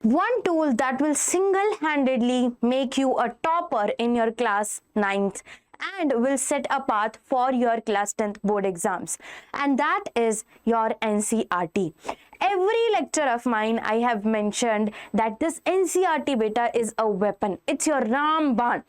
One tool that will single-handedly make you a topper in your class 9th and will set a path for your class 10th board exams, and that is your NCERT. Every lecture of mine I have mentioned that this NCERT beta is a weapon. It's your Ramban,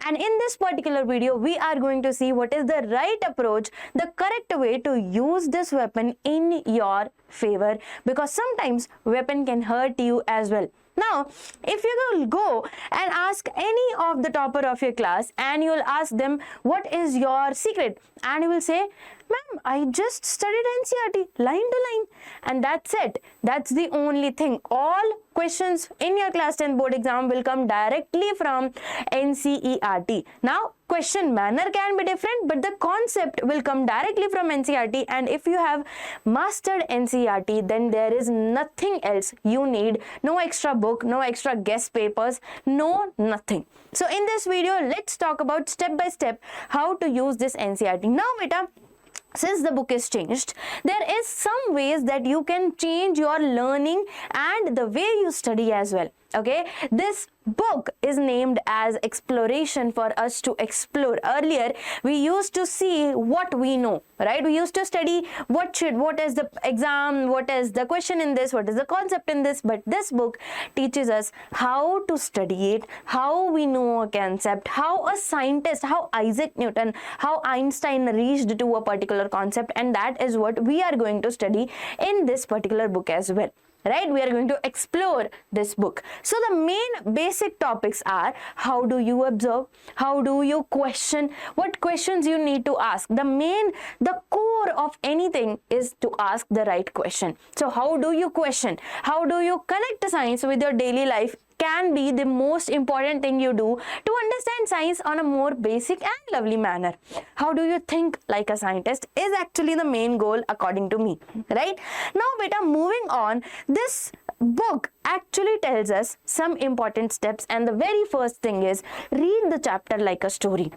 and in this particular video we are going to see what is the right approach, the correct way to use this weapon in your favor, because sometimes weapon can hurt you as well. Now, if you will go and ask any of the topper of your class and you will ask them what is your secret, and you will say, ma'am, I just studied NCERT line to line, and that's it. That's the only thing. All questions in your class 10 board exam will come directly from NCERT. Now, question manner can be different, but the concept will come directly from NCERT, and if you have mastered NCERT, then there is nothing else you need. No extra book, no extra guest papers, no nothing. So in this video, let's talk about step by step how to use this NCERT. Now beta, since the book is changed, there is some ways that you can change your learning and the way you study as well. Okay, this book is named as exploration, for us to explore. Earlier we used to see what we know, right? We used to study what is the exam, what is the question in this, what is the concept in this, but this book teaches us how to study it, how we know a concept, how a scientist, how Isaac Newton, how Einstein reached to a particular concept, and that is what we are going to study in this particular book as well. Right, we are going to explore this book. So the main basic topics are: how do you observe, how do you question, what questions you need to ask. The core of anything is to ask the right question. So how do you question, how do you connect science with your daily life, can be the most important thing you do to understand science on a more basic and lovely manner. How do you think like a scientist is actually the main goal according to me, right? Now beta, moving on, this book actually tells us some important steps, and the very first thing is read the chapter like a story.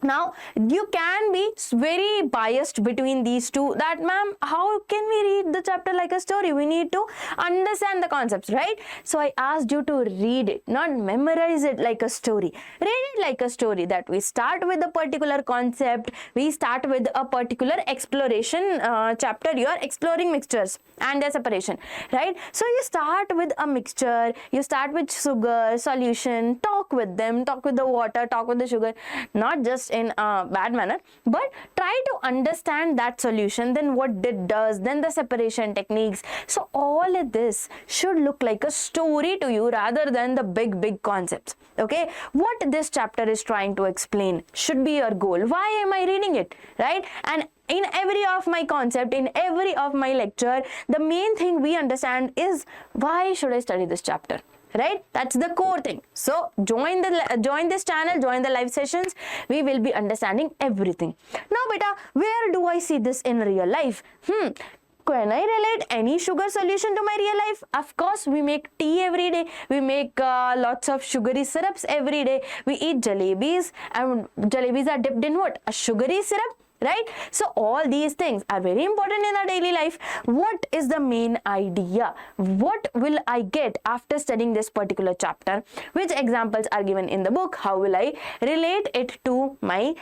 Now, you can be very biased between these two, that ma'am, how can we read the chapter like a story? We need to understand the concepts, right? So I asked you to read it, not memorize it like a story. Read it like a story, that we start with a particular concept, we start with a particular exploration chapter. You are exploring mixtures and their separation, right? So you start with a mixture, you start with sugar, solution, talk with them, talk with the water, talk with the sugar, not just in a bad manner, but try to understand that solution, then what it does, then the separation techniques. So all of this should look like a story to you rather than the big concepts. Okay, what this chapter is trying to explain should be your goal. Why am I reading it, right? And in every of my concept, in every of my lecture, the main thing we understand is why should I study this chapter, right? That's the core thing. So join this channel, join the live sessions. We will be understanding everything. Now beta, where do I see this in real life? Can I relate any sugar solution to my real life? Of course, we make tea every day. We make lots of sugary syrups every day. We eat jalebis, and jalebis are dipped in what? A sugary syrup, right? So all these things are very important in our daily life. What is the main idea? What will I get after studying this particular chapter? Which examples are given in the book? How will I relate it to my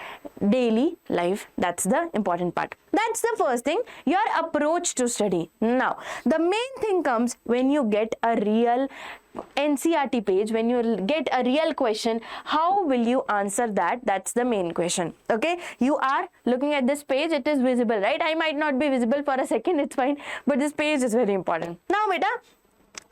daily life? That's the important part. That's the first thing, your approach to study. Now, the main thing comes when you get a real NCERT page, when you get a real question. How will you answer that? That's the main question. Okay, you are looking at this page, it is visible, right? I might not be visible for a second, it's fine, but this page is very important. Now beta,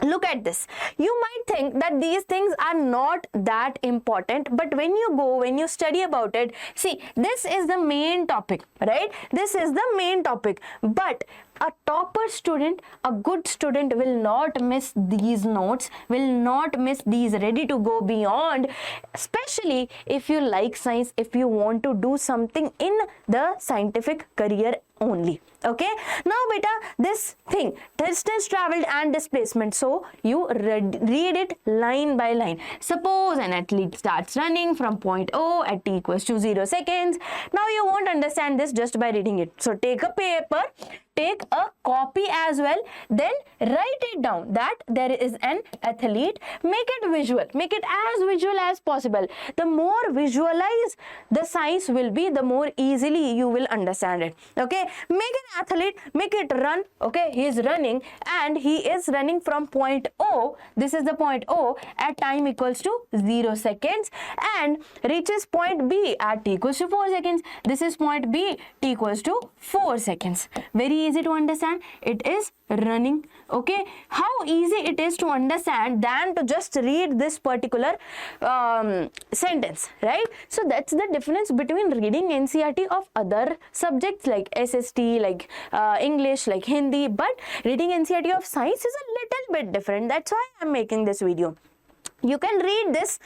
look at this. You might think that these things are not that important, but when you study about it, see, this is the main topic, right? This is the main topic, but a topper student, a good student will not miss these notes, will not miss these ready to go beyond, especially if you like science, if you want to do something in the scientific career only. Okay, now beta, this thing, distance traveled and displacement, so you read it line by line. Suppose an athlete starts running from point O at t equals to 0 seconds. Now you won't understand this just by reading it, so take a paper, take a copy as well, then write it down that there is an athlete. Make it visual, make it as visual as possible. The more visualize the science will be, the more easily you will understand it. Okay, make an athlete, make it run. Okay, he is running and he is running from point O, this is the point O, at time equals to 0 seconds, and reaches point B at t equals to 4 seconds. This is point B, t equals to 4 seconds. Very easy to understand. It is running. Okay, how easy it is to understand than to just read this particular sentence, right? So that's the difference between reading NCERT of other subjects like SST, like English, like Hindi, but reading NCERT of science is a little bit different. That's why I'm making this video. You can read this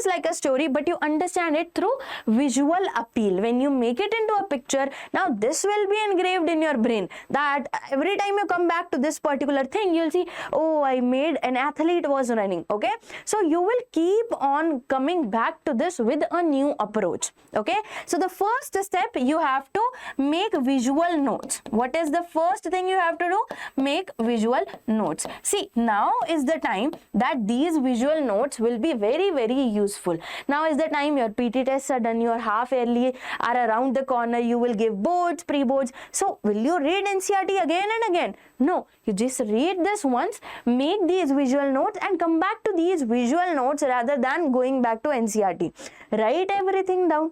like a story, but you understand it through visual appeal. When you make it into a picture, now this will be engraved in your brain, that every time you come back to this particular thing, you'll see, oh, I made an athlete was running. Okay, so you will keep on coming back to this with a new approach. Okay, so the first step, you have to make visual notes. What is the first thing you have to do? Make visual notes. See, now is the time that these visual notes will be very, very useful. Now is the time your PT tests are done, your half yearly are around the corner, you will give boards, pre-boards. So will you read NCERT again and again? No, you just read this once, make these visual notes and come back to these visual notes rather than going back to NCERT. Write everything down,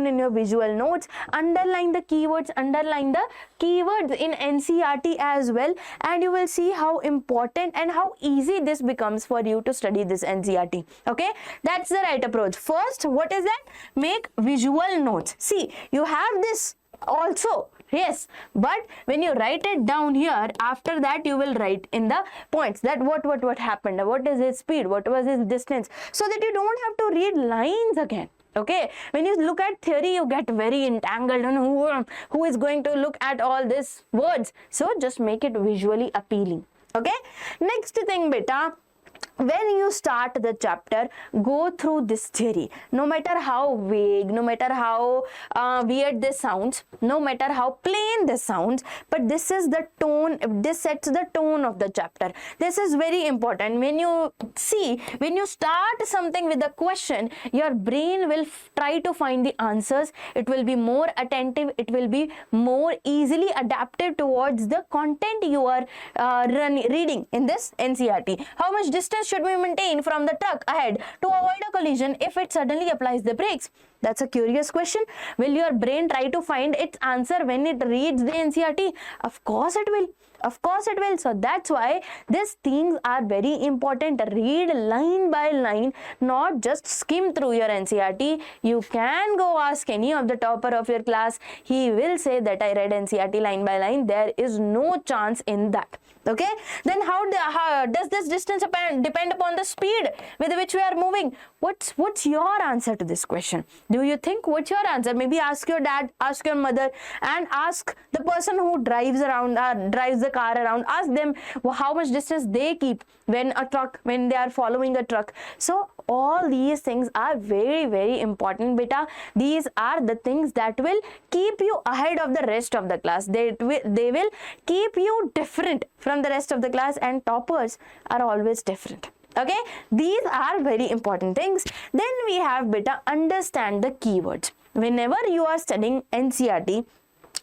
in your visual notes, underline the keywords in NCERT as well, and you will see how important and how easy this becomes for you to study this NCERT. Okay, that's the right approach. First, what is that? Make visual notes. See, you have this also, yes, but when you write it down here, after that you will write in the points that what happened, what is his speed, what was his distance, so that you don't have to read lines again. Okay, when you look at theory, you get very entangled on who is going to look at all these words. So just make it visually appealing. Okay, next thing, beta, when you start the chapter, go through this theory. No matter how vague, no matter how weird this sounds, no matter how plain this sounds, but this is the tone, this sets the tone of the chapter. This is very important. When you start something with a question, your brain will try to find the answers. It will be more attentive. It will be more easily adaptive towards the content you are reading in this NCERT. How much distance should we maintain from the truck ahead to avoid a collision if it suddenly applies the brakes? That's a curious question. Will your brain try to find its answer when it reads the NCERT? Of course it will. Of course it will. So that's why these things are very important. Read line by line, not just skim through your NCERT. You can go ask any of the topper of your class. He will say that I read NCERT line by line. There is no chance in that. Okay, then how does this distance depend upon the speed with which we are moving? What's your answer to this question? Do you think, what's your answer? Maybe ask your dad, ask your mother, and ask the person who drives the car around. Ask them how much distance they keep when they are following a truck. So all these things are very, very important, beta. These are the things that will keep you ahead of the rest of the class. They will keep you different from the rest of the class, and toppers are always different. Okay, these are very important things. Then we have, beta, understand the keywords. Whenever you are studying NCERT,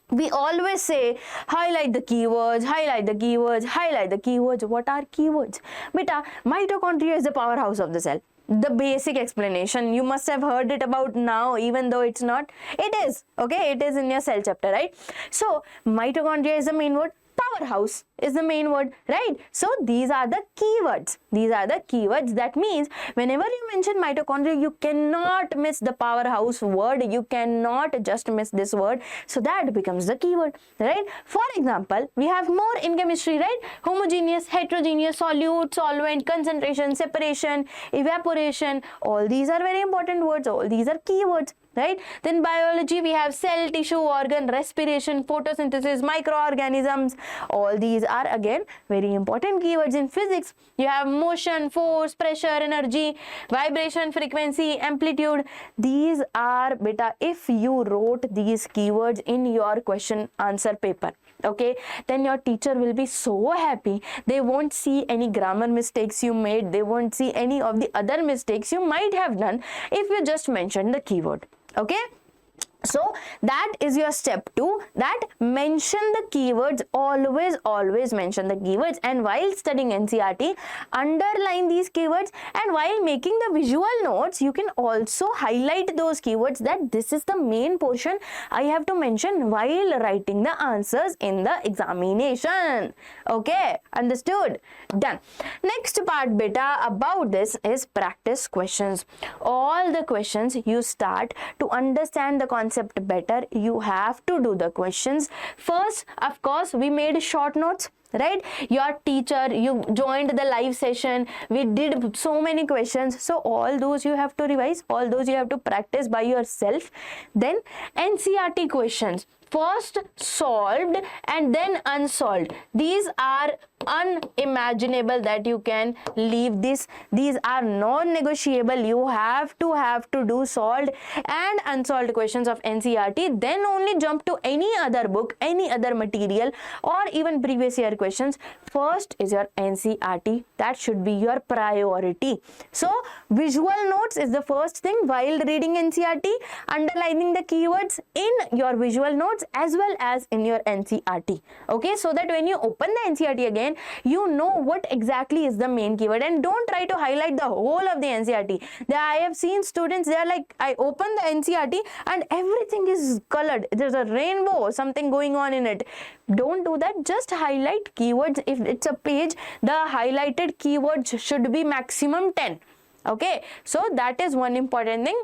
we always say highlight the keywords, highlight the keywords, highlight the keywords. What are keywords? Beta, mitochondria is the powerhouse of the cell. The basic explanation, you must have heard it about now, even though it's not. It is, okay, it is in your cell chapter, right? So mitochondria is the main word, powerhouse is the main word, right? So these are the keywords. These are the keywords. That means whenever you mention mitochondria, you cannot miss the powerhouse word. You cannot just miss this word. So that becomes the keyword, right? For example, we have more in chemistry, right? Homogeneous, heterogeneous, solute, solvent, concentration, separation, evaporation. All these are very important words. All these are keywords. right? Then biology, we have cell, tissue, organ, respiration, photosynthesis, microorganisms. All these are again very important keywords. In physics, you have motion, force, pressure, energy, vibration, frequency, amplitude. These are beta, if you wrote these keywords in your question answer paper, okay, then your teacher will be so happy. They won't see any grammar mistakes you made. They won't see any of the other mistakes you might have done if you just mentioned the keyword. Okay, so that is your step 2, that mention the keywords. Always mention the keywords, and while studying NCERT, underline these keywords, and while making the visual notes, you can also highlight those keywords, that this is the main portion I have to mention while writing the answers in the examination. Okay, understood? Done. Next part beta about this is practice questions. All the questions you start to understand the concept better, you have to do the questions. First, of course, we made short notes, right? Your teacher, you joined the live session, we did so many questions, so all those you have to revise, all those you have to practice by yourself. Then NCERT questions, first solved and then unsolved. These are unimaginable that you can leave this. These are non-negotiable. You have to do solved and unsolved questions of NCERT, then only jump to any other book, any other material, or even previous year questions. First is your NCERT. That should be your priority. So visual notes is the first thing while reading NCERT, underlining the keywords in your visual notes as well as in your NCERT. Okay, so that when you open the NCERT again, you know what exactly is the main keyword, and don't try to highlight the whole of the NCERT. I have seen students, they are like, I open the NCERT and everything is colored. There's a rainbow or something going on in it. Don't do that. Just highlight keywords. If it's a page, the highlighted keywords should be maximum 10. Okay, so that is one important thing.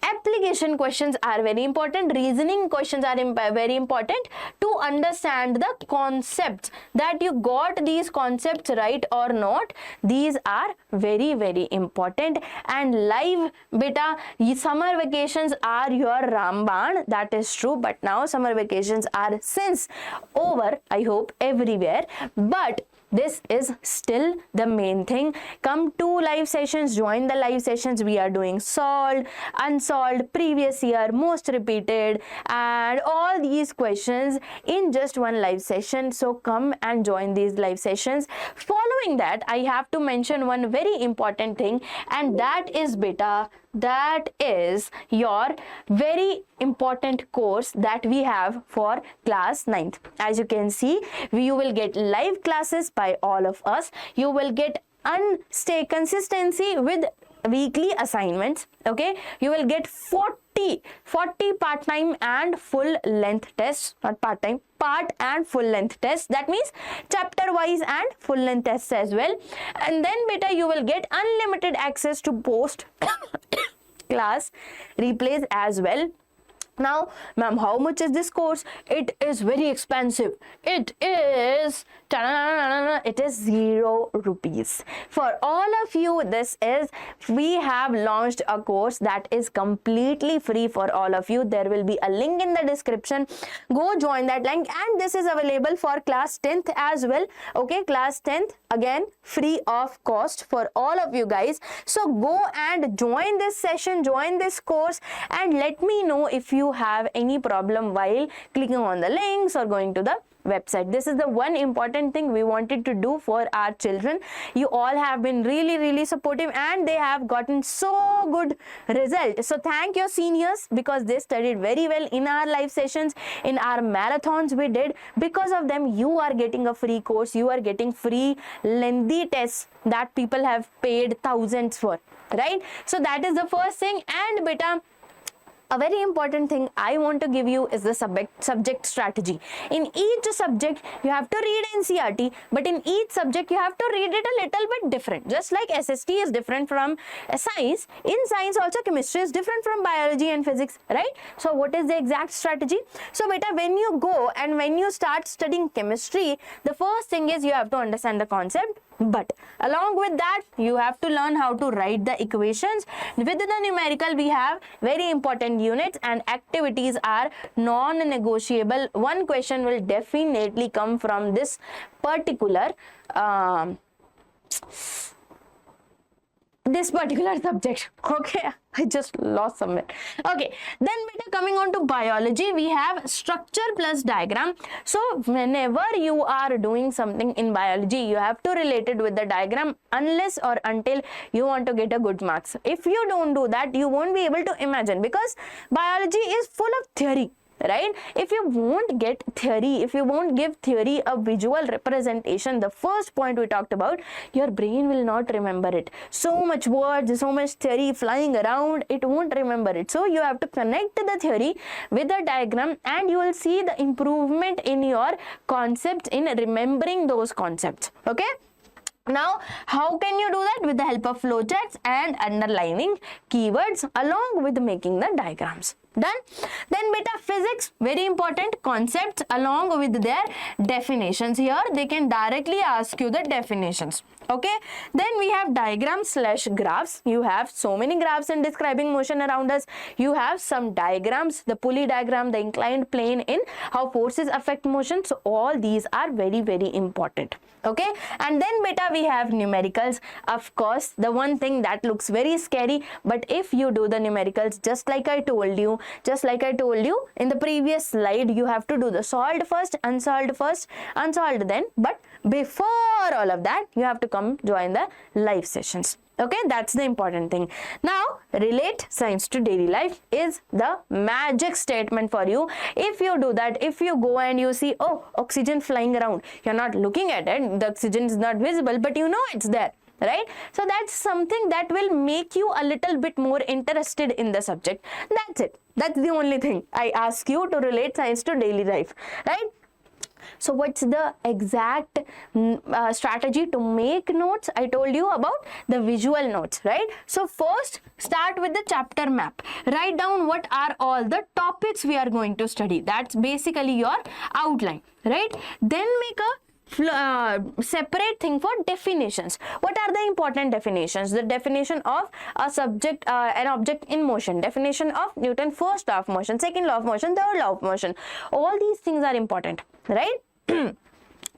Application questions are very important. Reasoning questions are very important to understand the concepts, that you got these concepts right or not. These are very important. And live beta, summer vacations are your Ramban. That is true, but now summer vacations are since over, I hope, everywhere. But this is still the main thing. Come to live sessions, join the live sessions. We are doing solved, unsolved, previous year, most repeated, and all these questions in just one live session. So come and join these live sessions. Following that, I have to mention one very important thing, and that is beta, that is your very important course that we have for class 9th. As you can see, you will get live classes by all of us. You will get consistency with weekly assignments. Okay, you will get 40 part-time and full-length tests, not part-time, part and full-length tests. That means chapter-wise and full-length tests as well. And then beta, you will get unlimited access to post class replays as well. Now, ma'am, how much is this course? It is very expensive. It is 0 rupees. For all of you, we have launched a course that is completely free for all of you. There will be a link in the description. Go join that link, and this is available for class 10th as well. Okay, class 10th, again, free of cost for all of you guys. So go and join this session, join this course, and let me know if you have any problem while clicking on the links or going to the website. This is the one important thing we wanted to do for our children. You all have been really supportive, and they have gotten so good result. So thank your seniors, because they studied very well in our live sessions, in our marathons we did. Because of them, you are getting a free course. You are getting free lengthy tests that people have paid thousands for, right? So that is the first thing. And beta, a very important thing I want to give you is the subject strategy. In each subject, you have to read NCERT, but in each subject, you have to read it a little bit different. Just like SST is different from science, in science also chemistry is different from biology and physics, right? So what is the exact strategy? So beta, when you go and when you start studying chemistry, the first thing is you have to understand the concept. But along with that, you have to learn how to write the equations. With the numerical, we have very important units, and activities are non-negotiable. One question will definitely come from this particular subject. Okay, I just lost somewhere. Okay, then beta, coming on to biology, we have structure plus diagram. So whenever you are doing something in biology, you have to relate it with the diagram, unless or until you want to get a good marks. If you don't do that, you won't be able to imagine, because biology is full of theory, right? If you won't get theory, if you won't give theory a visual representation, the first point we talked about, your brain will not remember it. So much words, so much theory flying around, it won't remember it. So you have to connect the theory with the diagram, and you will see the improvement in your concepts, in remembering those concepts. Okay. Now, how can you do that? With the help of flowcharts and underlining keywords along with making the diagrams. Done? Then beta, physics, very important concepts along with their definitions. Here they can directly ask you the definitions. Okay, then we have diagrams slash graphs. You have so many graphs in describing motion around us. You have some diagrams, the pulley diagram, the inclined plane, in how forces affect motion. So all these are very, very important. Okay, and then beta, we have numericals. Of course, the one thing that looks very scary, but if you do the numericals, just like I told you in the previous slide, you have to do the solved first, unsolved then. But before all of that, you have to come join the live sessions. Okay, that's the important thing. Now, relate science to daily life is the magic statement for you. If you do that, if you go and you see, oh, oxygen flying around, you're not looking at it, the oxygen is not visible, but you know it's there, right? So that's something that will make you a little bit more interested in the subject. That's it. That's the only thing I ask you, to relate science to daily life, right? So what's the exact strategy to make notes? I told you about the visual notes, right? So first, start with the chapter map. Write down what are all the topics we are going to study. That's basically your outline, right? Then make a separate thing for definitions. What are the important definitions? The definition of a subject, an object in motion, definition of Newton's first law of motion, second law of motion, third law of motion. All these things are important, right?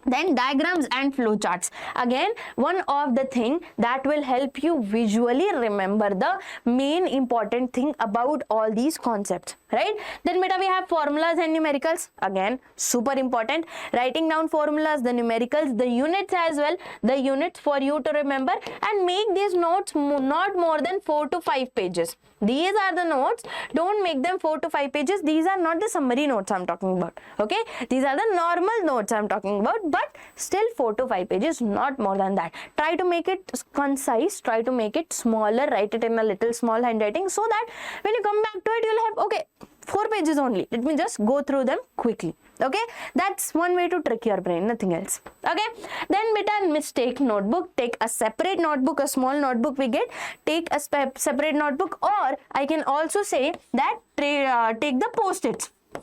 Then diagrams and flowcharts. Again, one of the thing that will help you visually remember the main important thing about all these concepts, right? Then beta, we have formulas and numericals. Again, super important. Writing down formulas, the numericals, the units as well, the units for you to remember, and make these notes not more than 4 to 5 pages. These are the notes. Don't make them 4 to 5 pages. These are not the summary notes I'm talking about. Okay, these are the normal notes I'm talking about, but still 4 to 5 pages, not more than that. Try to make it concise, try to make it smaller, write it in a little small handwriting, so that when you come back to it, you'll have, okay, 4 pages only. Let me just go through them quickly. Okay, that's one way to trick your brain, nothing else. Okay, then beta, mistake notebook. Take a separate notebook, a small notebook we get. Take a separate notebook, or I can also say that take the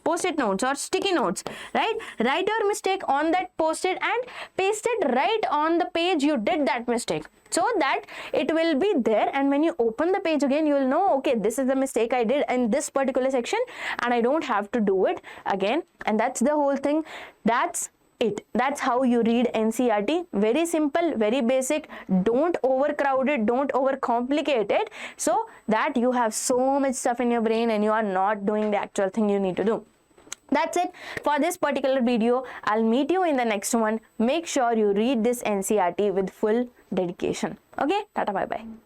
post-it notes or sticky notes, right? Write your mistake on that post-it and paste it right on the page you did that mistake, so that it will be there, and when you open the page again, you will know, okay, this is the mistake I did in this particular section, and I don't have to do it again. And that's the whole thing. That's it. That's how you read NCERT. Very simple, very basic. Don't overcrowd it, don't overcomplicate it, so that you have so much stuff in your brain and you are not doing the actual thing you need to do. That's it for this particular video. I'll meet you in the next one. Make sure you read this NCERT with full dedication. Okay, tata, bye bye.